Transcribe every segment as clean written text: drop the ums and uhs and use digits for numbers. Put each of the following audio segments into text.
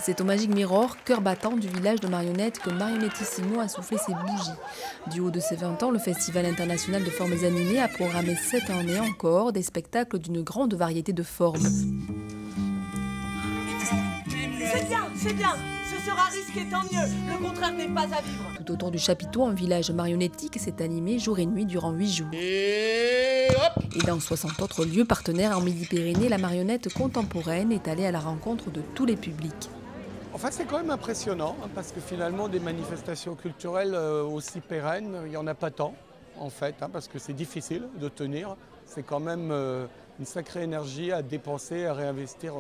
C'est au Magic Mirror, cœur battant du village de marionnettes, que Marionettissimo a soufflé ses bougies. Du haut de ses 20 ans, le Festival international de formes animées a programmé cette année encore des spectacles d'une grande variété de formes. C'est bien, ce sera risqué, tant mieux, le contraire n'est pas à vivre. Tout autour du chapiteau, un village marionnettique s'est animé jour et nuit durant 8 jours. Et dans 60 autres lieux partenaires en Midi-Pyrénées, la marionnette contemporaine est allée à la rencontre de tous les publics. Enfin, c'est quand même impressionnant, parce que finalement, des manifestations culturelles aussi pérennes, il n'y en a pas tant, en fait, parce que c'est difficile de tenir. C'est quand même une sacrée énergie à dépenser, à réinvestir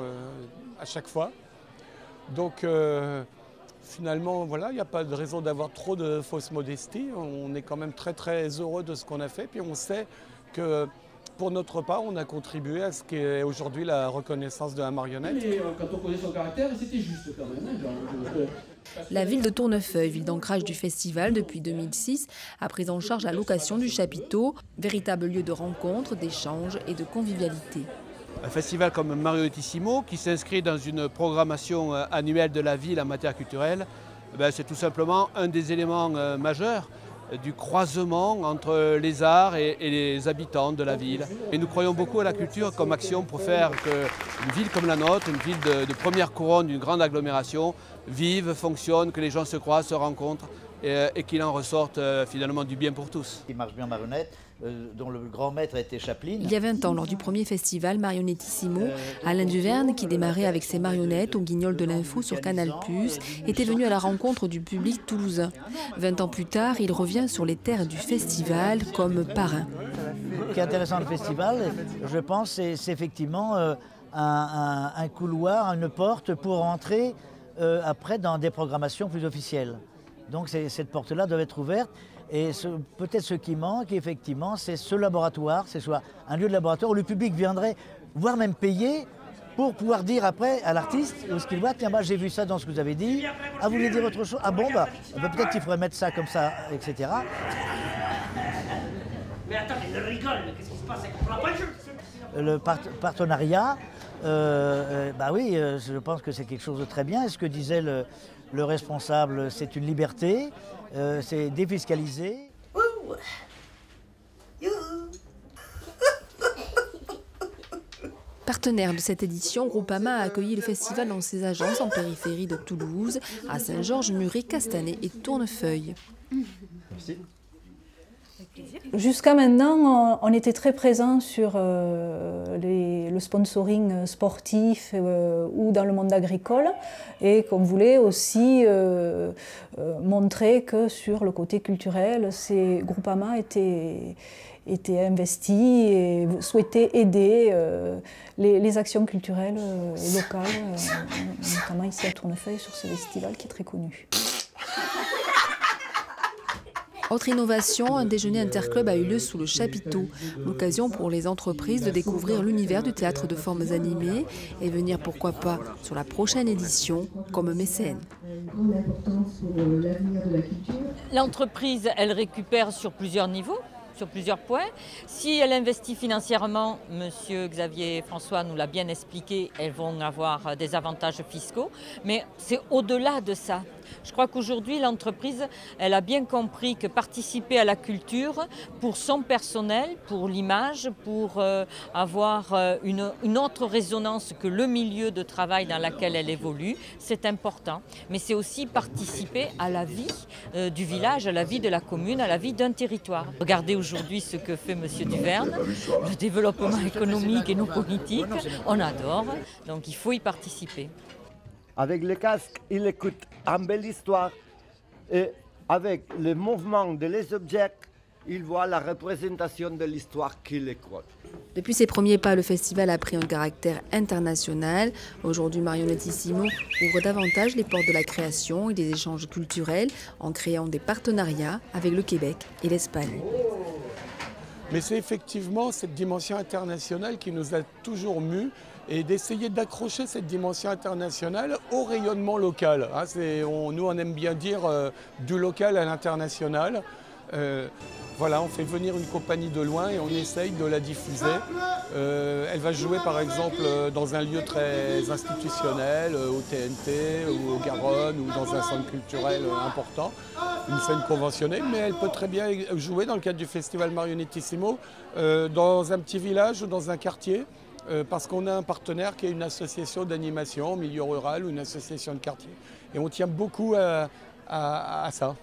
à chaque fois. Donc, finalement, voilà, il n'y a pas de raison d'avoir trop de fausse modestie. On est quand même très, très heureux de ce qu'on a fait. Puis on sait que, pour notre part, on a contribué à ce qu'est aujourd'hui la reconnaissance de la marionnette. Mais quand on connaît son caractère, c'était juste quand même. La ville de Tournefeuille, ville d'ancrage du festival depuis 2006, a pris en charge la location du chapiteau, véritable lieu de rencontre, d'échange et de convivialité. Un festival comme Marionettissimo, qui s'inscrit dans une programmation annuelle de la ville en matière culturelle, c'est tout simplement un des éléments majeurs du croisement entre les arts et les habitants de la ville. Et nous croyons beaucoup à la culture comme action pour faire qu'une ville comme la nôtre, une ville de première couronne d'une grande agglomération, vive, fonctionne, que les gens se croisent, se rencontrent et qu'il en ressorte finalement du bien pour tous. Il marche bien marionnette, dont le grand maître était Chaplin. Il y a 20 ans, lors du premier festival Marionettissimo, Alain Duverne, qui démarrait avec ses marionnettes au Guignol de l'Info sur Canal+, était venu à la rencontre du public toulousain. 20 ans plus tard, il revient sur les terres du festival comme parrain. Ce qui est intéressant le festival, je pense, c'est effectivement un couloir, une porte pour entrer après dans des programmations plus officielles. Donc cette porte-là doit être ouverte. Et peut-être ce qui manque, effectivement, c'est ce laboratoire, c'est soit un lieu de laboratoire où le public viendrait, voire même payer, pour pouvoir dire après à l'artiste, ce qu'il voit, tiens, j'ai vu ça dans ce que vous avez dit, ah, vous voulez dire autre chose, ah bon, peut-être qu'il faudrait mettre ça comme ça, etc. Mais attends, il rigole, qu'est-ce qui se passe avec le partenariat, oui, je pense que c'est quelque chose de très bien. Et ce que disait le responsable, c'est une liberté, c'est défiscalisé. Partenaire de cette édition, Groupama a accueilli le festival dans ses agences en périphérie de Toulouse, à Saint-Georges-Muret, Castanet et Tournefeuille. Merci. Jusqu'à maintenant, on était très présent sur le sponsoring sportif ou dans le monde agricole et qu'on voulait aussi montrer que sur le côté culturel, ces Groupama étaient investis et souhaitaient aider les actions culturelles locales, notamment ici à Tournefeuille sur ce festival qui est très connu. Autre innovation, un déjeuner interclub a eu lieu sous le chapiteau. L'occasion pour les entreprises de découvrir l'univers du théâtre de formes animées et venir, pourquoi pas, sur la prochaine édition comme mécène. L'entreprise, elle récupère sur plusieurs niveaux, sur plusieurs points. Si elle investit financièrement, Monsieur Xavier François nous l'a bien expliqué, elles vont avoir des avantages fiscaux, mais c'est au-delà de ça. Je crois qu'aujourd'hui, l'entreprise, elle a bien compris que participer à la culture pour son personnel, pour l'image, pour avoir une autre résonance que le milieu de travail dans lequel elle évolue, c'est important. Mais c'est aussi participer à la vie du village, à la vie de la commune, à la vie d'un territoire. Regardez aujourd'hui ce que fait M. Duverne, le développement économique et nos politiques, on adore, donc il faut y participer. Avec le casque, il écoute une belle histoire et avec le mouvement des objets, il voit la représentation de l'histoire qu'il écoute. Depuis ses premiers pas, le festival a pris un caractère international. Aujourd'hui, Marionettissimo ouvre davantage les portes de la création et des échanges culturels en créant des partenariats avec le Québec et l'Espagne. Mais c'est effectivement cette dimension internationale qui nous a toujours mus et d'essayer d'accrocher cette dimension internationale au rayonnement local. Nous, on aime bien dire du local à l'international. Voilà, on fait venir une compagnie de loin et on essaye de la diffuser. Elle va jouer par exemple dans un lieu très institutionnel, au TNT ou au Garonne ou dans un centre culturel important, une scène conventionnelle, mais elle peut très bien jouer dans le cadre du festival Marionettissimo dans un petit village ou dans un quartier. Parce qu'on a un partenaire qui est une association d'animation au milieu rural ou une association de quartier. Et on tient beaucoup à ça.